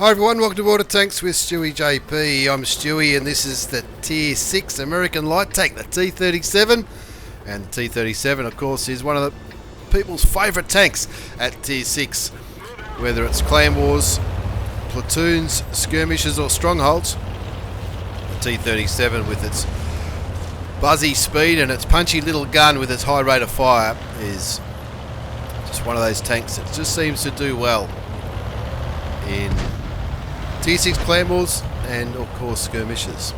Hi everyone, welcome to Water Tanks with StewiejP. I'm Stewie and this is the Tier 6 American light tank, the T37. And the T37 of course is one of the people's favourite tanks at Tier 6. Whether it's clan wars, platoons, skirmishes or strongholds, the T37 with its buzzy speed and its punchy little gun with its high rate of fire is just one of those tanks that just seems to do well in Tier 6 clan wars and of course skirmishes.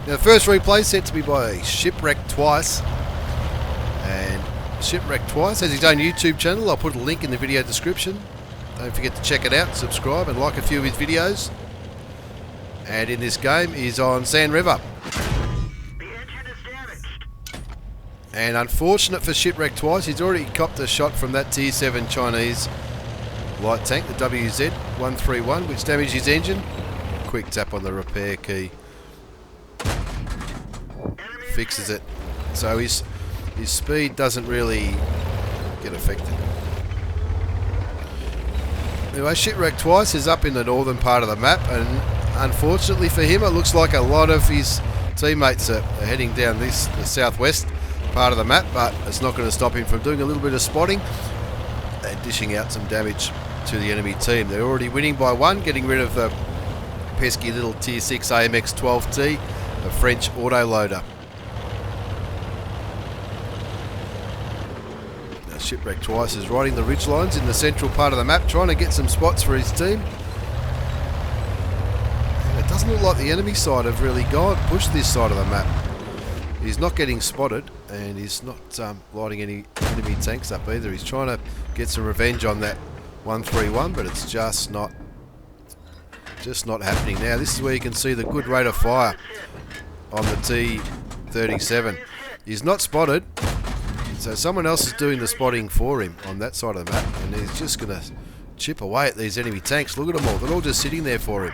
Now the first replay sent to me by shipwreckedtwice, and shipwreckedtwice has his own YouTube channel. I'll put a link in the video description. Don't forget to check it out, subscribe and like a few of his videos. And in this game he's on Sand River. And unfortunate for shipwreckedtwice, he's already copped a shot from that Tier 7 Chinese light tank, the WZ-131, which damaged his engine. Quick tap on the repair key fixes it, so his speed doesn't really get affected. Anyway, shipwreckedtwice is up in the northern part of the map, and unfortunately for him it looks like a lot of his teammates are heading down the southwest part of the map, but it's not going to stop him from doing a little bit of spotting and dishing out some damage to the enemy team. They're already winning by one, getting rid of the pesky little Tier 6 AMX 12T, a French autoloader. Now shipwreckedtwice is riding the ridge lines in the central part of the map, trying to get some spots for his team. And it doesn't look like the enemy side have really pushed this side of the map. He's not getting spotted, and he's not lighting any enemy tanks up either. He's trying to get some revenge on that 131, but it's just not happening. Now this is where you can see the good rate of fire on the T37. He's not spotted, so someone else is doing the spotting for him on that side of the map, and he's just going to chip away at these enemy tanks. Look at them all, they're all just sitting there for him.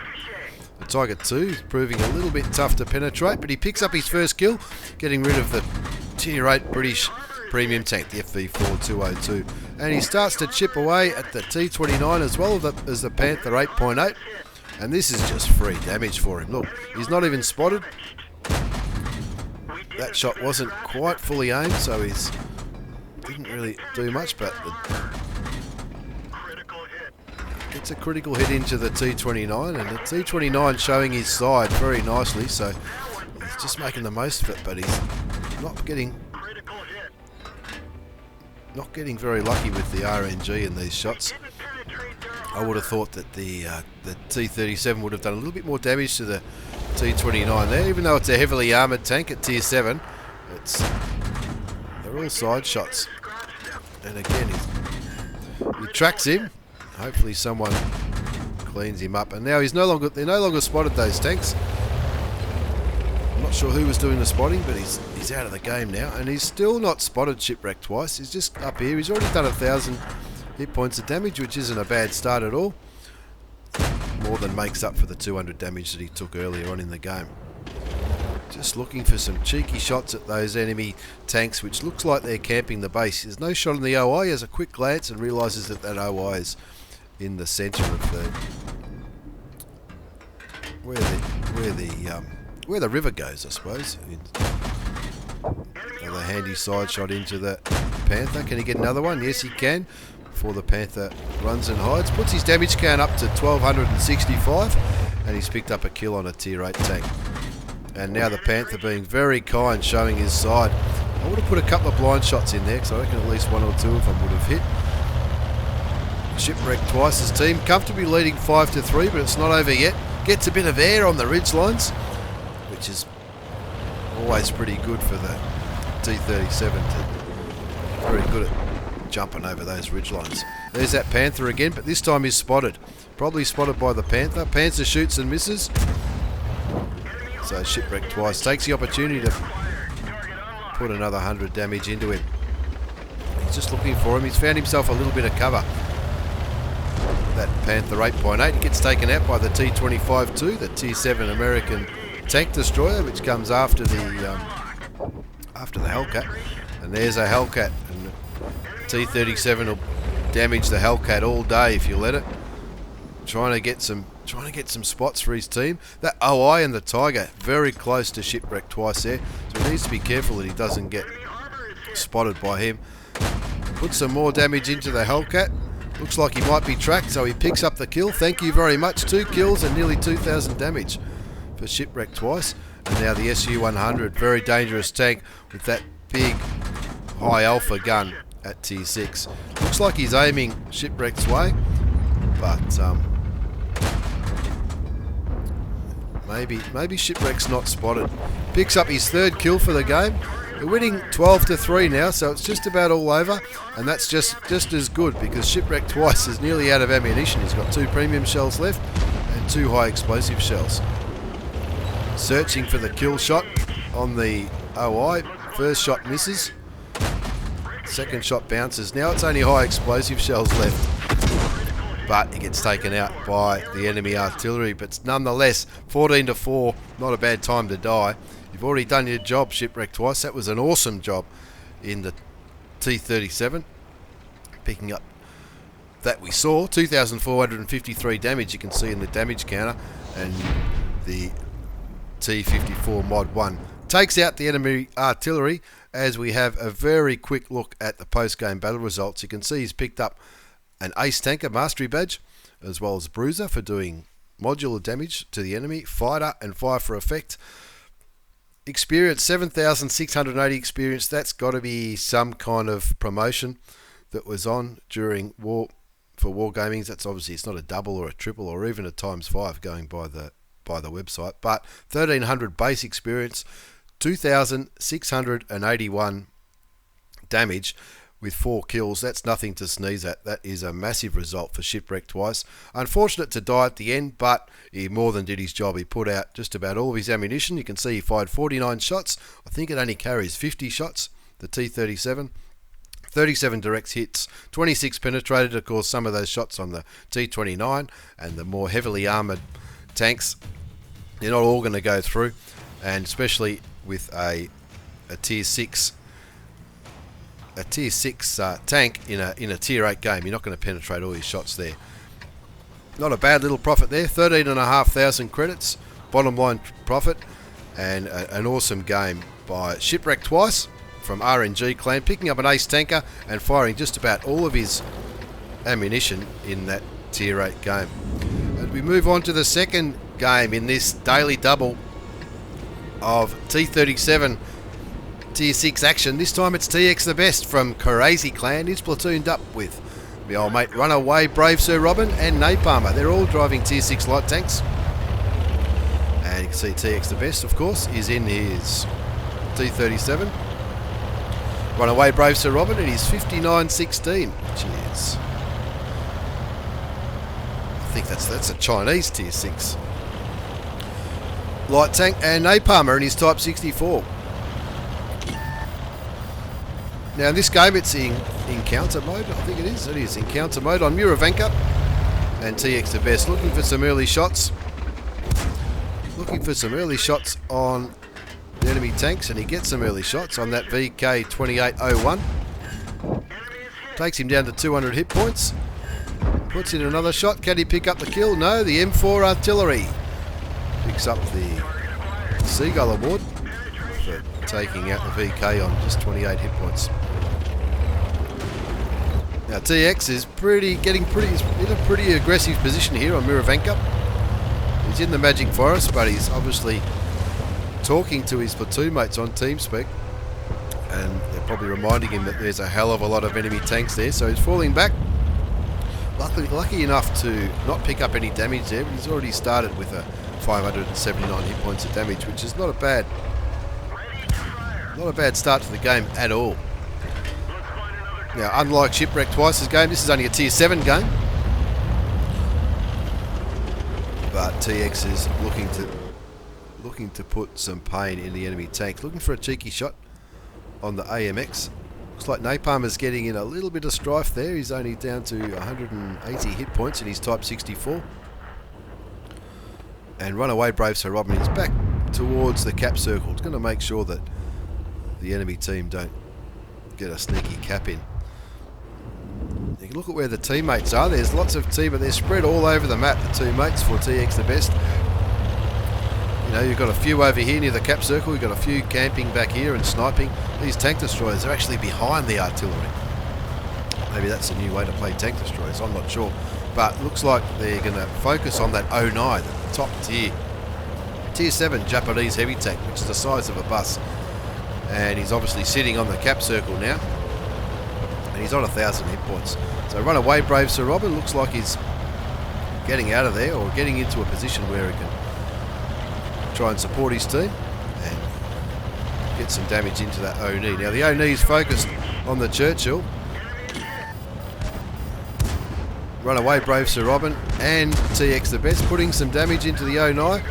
The Tiger 2 is proving a little bit tough to penetrate, but he picks up his first kill, getting rid of the Tier 8 British premium tank, the FV4202. And he starts to chip away at the T29 as well as the Panther 8.8. And this is just free damage for him. Look, he's not even spotted. That shot wasn't quite fully aimed, so he didn't really do much, but it's a critical hit into the T29, and the T29 showing his side very nicely, so he's just making the most of it, but he's not getting very lucky with the RNG in these shots. I would have thought that the T37 would have done a little bit more damage to the T29 there, even though it's a heavily armoured tank at Tier 7. They're all side shots, and again he tracks him. Hopefully someone cleans him up, and now they're no longer spotted, those tanks. I'm not sure who was doing the spotting, but he's out of the game now, and he's still not spotted shipwreckedtwice. He's just up here. He's already done 1,000 hit points of damage, which isn't a bad start at all. More than makes up for the 200 damage that he took earlier on in the game. Just looking for some cheeky shots at those enemy tanks, which looks like they're camping the base. There's no shot on the OI. He has a quick glance and realises that OI is in the centre of where the river goes, I suppose. Another handy side shot into the Panther. Can he get another one? Yes, he can. Before the Panther runs and hides, puts his damage count up to 1,265, and he's picked up a kill on a Tier 8 tank. And now the Panther being very kind, showing his side. I would have put a couple of blind shots in there, because I reckon at least one or two of them would have hit. Shipwreckedtwice's team comfortably leading 5-3, but it's not over yet. Gets a bit of air on the ridge lines, which is always pretty good for the T37. Very good at jumping over those ridge lines. There's that Panther again, but this time he's spotted. Probably spotted by the Panther. Panther shoots and misses. So shipwreckedtwice takes the opportunity to put another 100 damage into him. He's just looking for him. He's found himself a little bit of cover. That Panther 8.8 gets taken out by the T25-2, the Tier 7 American tank destroyer, which comes after the Hellcat. And there's a Hellcat, and the T37 will damage the Hellcat all day if you let it. Trying to get some trying to get some spots for his team. That OI and the Tiger very close to Shipwrecked Twice there, so he needs to be careful that he doesn't get spotted by him. Put some more damage into the Hellcat. Looks like he might be tracked, so he picks up the kill. Thank you very much. 2 kills and nearly 2,000 damage for Shipwrecked Twice. And now the SU-100, very dangerous tank with that big high alpha gun at tier 6. Looks like he's aiming Shipwrecked's way, but maybe Shipwreck's not spotted. Picks up his 3rd kill for the game. We're winning 12-3 now, so it's just about all over, and that's just as good because Shipwrecked Twice is nearly out of ammunition. He's got 2 premium shells left and 2 high explosive shells. Searching for the kill shot on the OI. First shot misses. Second shot bounces. Now it's only high explosive shells left, but he gets taken out by the enemy artillery. But nonetheless, 14-4, not a bad time to die. You've already done your job, Shipwrecked Twice. That was an awesome job in the T37. Picking up that we saw, 2,453 damage you can see in the damage counter, and the T54 Mod 1 takes out the enemy artillery. As we have a very quick look at the post-game battle results, you can see he's picked up an Ace Tanker Mastery Badge, as well as Bruiser for doing modular damage to the enemy, Fighter and Fire for Effect. Experience, 7,680 experience. That's got to be some kind of promotion that was on during war for Wargaming. That's obviously, it's not a double or a triple or even a ×5 going by the website, but 1,300 base experience, 2,681 damage with 4 kills. That's nothing to sneeze at. That is a massive result for Shipwrecked Twice. Unfortunate to die at the end, but he more than did his job. He put out just about all of his ammunition. You can see he fired 49 shots. I think it only carries 50 shots, the T37. 37 direct hits, 26 penetrated. Of course, some of those shots on the T29 and the more heavily armoured tanks, they're not all going to go through, and especially with a tier 6 tank in a tier 8 game, you're not going to penetrate all your shots there. Not a bad little profit there, 13,500 credits, bottom line profit, and an awesome game by Shipwrecked Twice from RNG Clan, picking up an Ace Tanker and firing just about all of his ammunition in that tier 8 game. As we move on to the second game in this daily double of T37 tier 6 action, this time it's TxTheBest from Crazy Clan. He's platooned up with the old mate Runaway, Brave Sir Robin and Napalmer. They're all driving tier 6 light tanks, and you can see TxTheBest of course is in his T37. Runaway, Brave Sir Robin, and he's 5916. Cheers. I think that's a Chinese tier 6 light tank, and Napalmer in his Type 64. Now in this game it's in encounter mode, I think it is encounter mode on Muravenka, and TxTheBest looking for some early shots. On the enemy tanks, and he gets some early shots on that VK2801. Takes him down to 200 hit points. Puts in another shot. Can he pick up the kill? No, the M4 artillery picks up the Seagull Award for taking out the VK on just 28 hit points. Now TX is in a pretty aggressive position here on Muravenka. He's in the Magic Forest, but he's obviously talking to his platoon mates on TeamSpeak, and they're probably reminding him that there's a hell of a lot of enemy tanks there, so he's falling back. Lucky enough to not pick up any damage there, but he's already started with a 579 hit points of damage, which is not a bad start to the game at all. Now, unlike Shipwrecked Twice's game, this is only a tier 7 game, but TX is looking to put some pain in the enemy tanks. Looking for a cheeky shot on the AMX. Looks like Napalmer's getting in a little bit of strife there. He's only down to 180 hit points in his Type 64. And Runaway, Brave Sir Robin is back towards the cap circle. It's going to make sure that the enemy team don't get a sneaky cap in. You look at where the teammates are. There's lots of but they're spread all over the map, the teammates for TxTheBest. You know, you've got a few over here near the cap circle. You've got a few camping back here and sniping. These tank destroyers are actually behind the artillery. Maybe that's a new way to play tank destroyers, I'm not sure. But looks like they're going to focus on that 09, the top tier. Tier 7 Japanese heavy tank, which is the size of a bus. And he's obviously sitting on the cap circle now. And he's on 1,000 hit points. So run away, brave Sir Robin. Looks like he's getting out of there, or getting into a position where he can try and support his team and get some damage into that ONI. Now the ONI is focused on the Churchill. Run away, brave Sir Robin and TxTheBest, putting some damage into the ONI.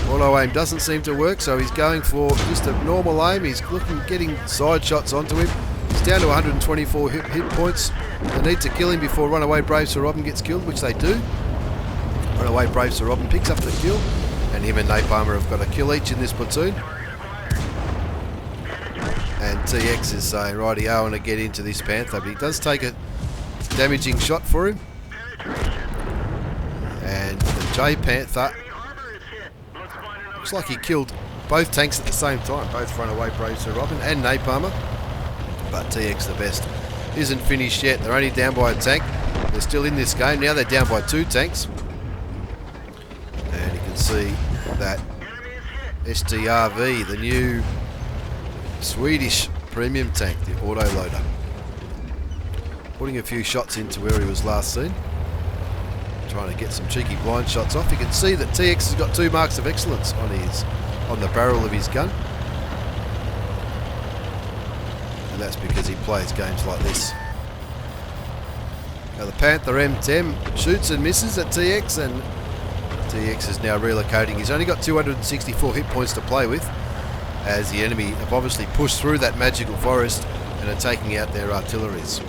Auto aim doesn't seem to work, so he's going for just a normal aim. He's getting side shots onto him. He's down to 124 hit points. They need to kill him before Runaway Brave Sir Robin gets killed, which they do. Runaway Brave Sir Robin picks up the kill, and him and Napalmer have got a kill each in this platoon. And TX is saying, righty, I want to get into this Panther, but he does take a damaging shot for him. And the J Panther looks like he killed both tanks at the same time, both Runaway Brave Sir Robin and Napalmer. But TxTheBest isn't finished yet. They're only down by a tank. They're still in this game. Now they're down by 2 tanks. And you can see that STRV, the new Swedish premium tank, the autoloader, putting a few shots into where he was last seen, trying to get some cheeky blind shots off. You can see that TX has got 2 marks of excellence on the barrel of his gun, and that's because he plays games like this. Now the Panther M10 shoots and misses at TX, and TX is now relocating. He's only got 264 hit points to play with, as the enemy have obviously pushed through that magical forest and are taking out their artilleries.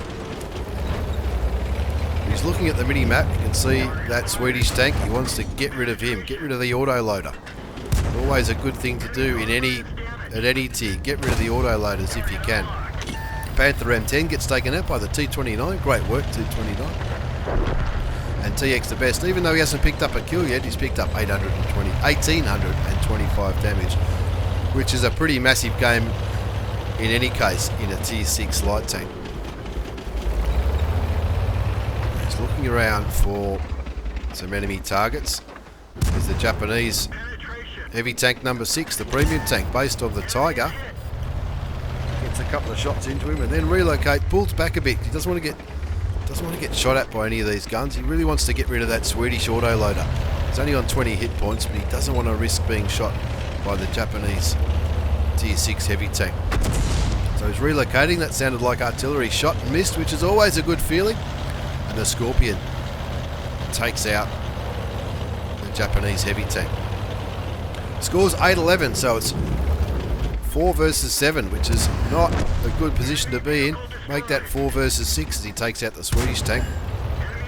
He's looking at the mini-map. You can see that Swedish tank. He wants to get rid of him, get rid of the autoloader. Always a good thing to do at any tier. Get rid of the autoloaders if you can. Panther M10 gets taken out by the T29. Great work, T29. And TxTheBest, even though he hasn't picked up a kill yet, he's picked up 1,825 damage, which is a pretty massive game in any case in a tier 6 light tank. He's looking around for some enemy targets. There's the Japanese heavy tank number 6, the premium tank based on the Tiger. Gets a couple of shots into him and then pulls back a bit. He doesn't want to get shot at by any of these guns. He really wants to get rid of that Swedish autoloader. He's only on 20 hit points, but he doesn't want to risk being shot by the Japanese tier 6 heavy tank. So he's relocating. That sounded like artillery shot and missed, which is always a good feeling. And the Scorpion takes out the Japanese heavy tank. Scores 8-11, so it's 4 versus 7, which is not a good position to be in. Make that 4 versus 6 as he takes out the Swedish tank.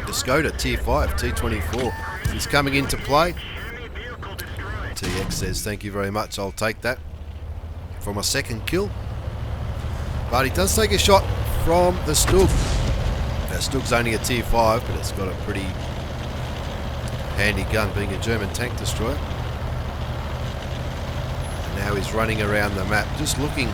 The Skoda tier 5 T24 is coming into play. TX says, thank you very much, I'll take that for my second kill. But he does take a shot from the Stug. Now Stug's only a tier 5, but it's got a pretty handy gun, being a German tank destroyer. And now he's running around the map just looking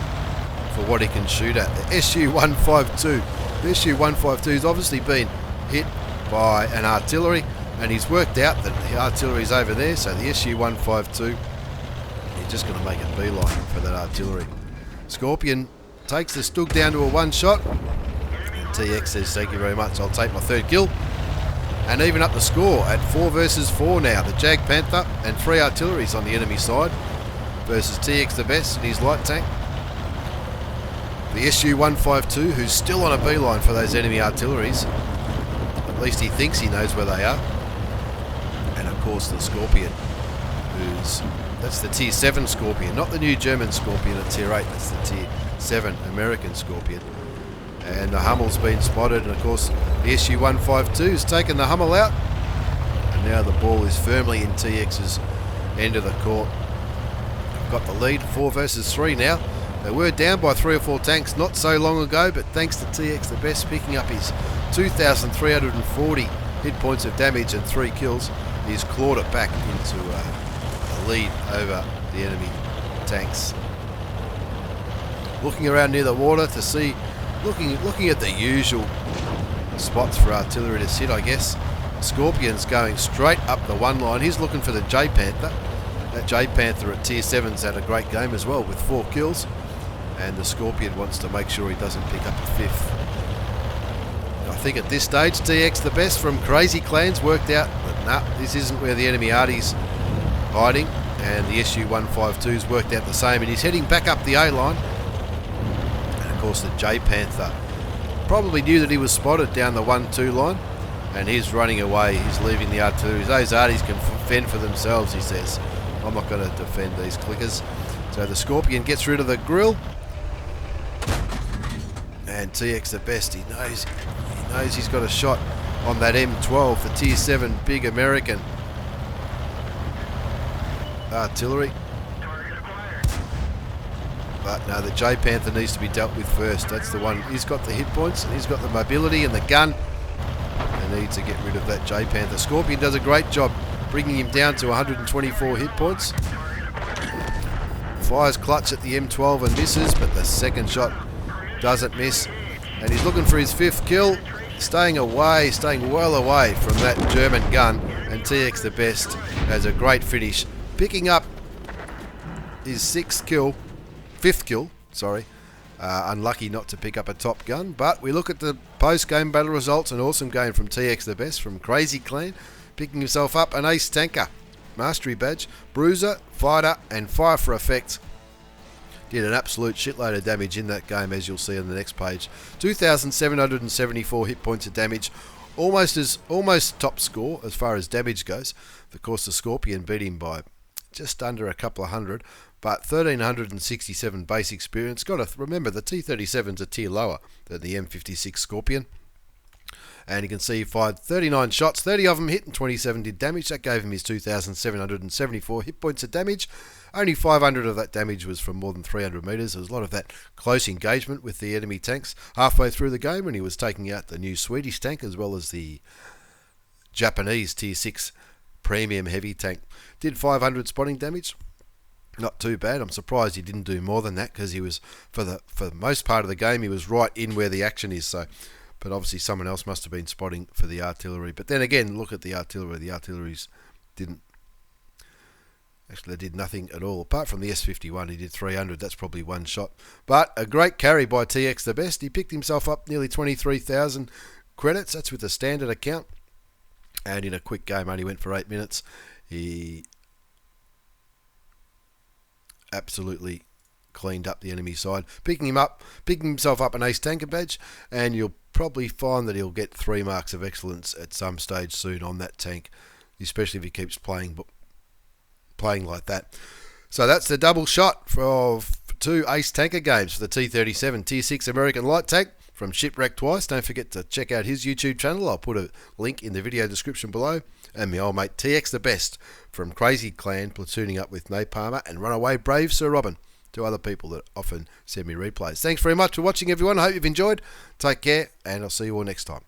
for what he can shoot at. The SU-152. The SU-152 has obviously been hit by an artillery, and he's worked out that the artillery's over there, so the SU-152, he's just going to make a beeline for that artillery. Scorpion takes the Stug down to a 1 shot, and TX says, thank you very much, I'll take my 3rd kill. And even up the score at 4 versus 4 now. The Jag Panther and 3 artilleries on the enemy side versus TxTheBest and his light tank. The SU-152, who's still on a beeline for those enemy artilleries. At least he thinks he knows where they are. And of course the Scorpion, that's the tier 7 Scorpion, not the new German Scorpion at tier 8, that's the tier 7 American Scorpion. And the Hummel's been spotted, and of course the SU-152 has taken the Hummel out. And now the ball is firmly in TX's end of the court. Got the lead, 4 versus 3 now. They were down by 3 or 4 tanks not so long ago, but thanks to TxTheBest picking up his 2,340 hit points of damage and 3 kills, he's clawed it back into a lead over the enemy tanks. Looking around near the water to see, looking at the usual spots for artillery to sit, I guess. Scorpion's going straight up the one line. He's looking for the J Panther. That J Panther at tier 7's had a great game as well with 4 kills. And the Scorpion wants to make sure he doesn't pick up a 5th. I think at this stage, TxTheBest from Crazy Clans worked out that nah, this isn't where the enemy arty's hiding. And the SU-152's worked out the same. And he's heading back up the A line. And of course the J Panther probably knew that he was spotted down the 1-2 line. And he's running away. He's leaving the artillery. Those arties can fend for themselves, he says. I'm not going to defend these clickers. So the Scorpion gets rid of the grill. And TxTheBest, he knows he's got a shot on that M12, the tier 7 big American artillery. But no, the J Panther needs to be dealt with first. That's the one. He's got the hit points and he's got the mobility and the gun. They need to get rid of that J Panther. Scorpion does a great job bringing him down to 124 hit points. Fires clutch at the M12 and misses, but the second shot doesn't miss. And he's looking for his 5th kill, staying well away from that German gun. And TxTheBest has a great finish, picking up his 5th kill. Unlucky not to pick up a top gun, but we look at the post-game battle results. An awesome game from TxTheBest from Crazy Clan, picking himself up an ace tanker, mastery badge, bruiser, fighter and fire for effect. Did an absolute shitload of damage in that game, as you'll see on the next page. 2,774 hit points of damage, almost top score as far as damage goes. Of course the Scorpion beat him by just under a couple of hundred, but 1,367 base experience. Got to remember the T37's a tier lower than the M56 Scorpion. And you can see he fired 39 shots, 30 of them hit and 27 did damage. That gave him his 2,774 hit points of damage. Only 500 of that damage was from more than 300 metres. There was a lot of that close engagement with the enemy tanks halfway through the game when he was taking out the new Swedish tank as well as the Japanese tier 6 premium heavy tank. Did 500 spotting damage. Not too bad. I'm surprised he didn't do more than that because he was, for the most part of the game, he was right in where the action is. So, but obviously someone else must have been spotting for the artillery. But then again, look at the artillery. The artilleries didn't. Actually, they did nothing at all. Apart from the S51, he did 300. That's probably one shot. But a great carry by TxTheBest. He picked himself up nearly 23,000 credits. That's with a standard account. And in a quick game, only went for 8 minutes. He absolutely cleaned up the enemy side, picking himself up an ace tanker badge, and you'll probably find that he'll get 3 marks of excellence at some stage soon on that tank, especially if he keeps playing like that. So that's the double shot of 2 ace tanker games for the T37 tier 6 American light tank from Shipwreckedtwice. Don't forget to check out his YouTube channel. I'll put a link in the video description below. And my old mate TxTheBest from Crazy Clan, platooning up with Napalmer and Runaway Brave Sir Robin, 2 other people that often send me replays. Thanks very much for watching, everyone. I hope you've enjoyed. Take care, and I'll see you all next time.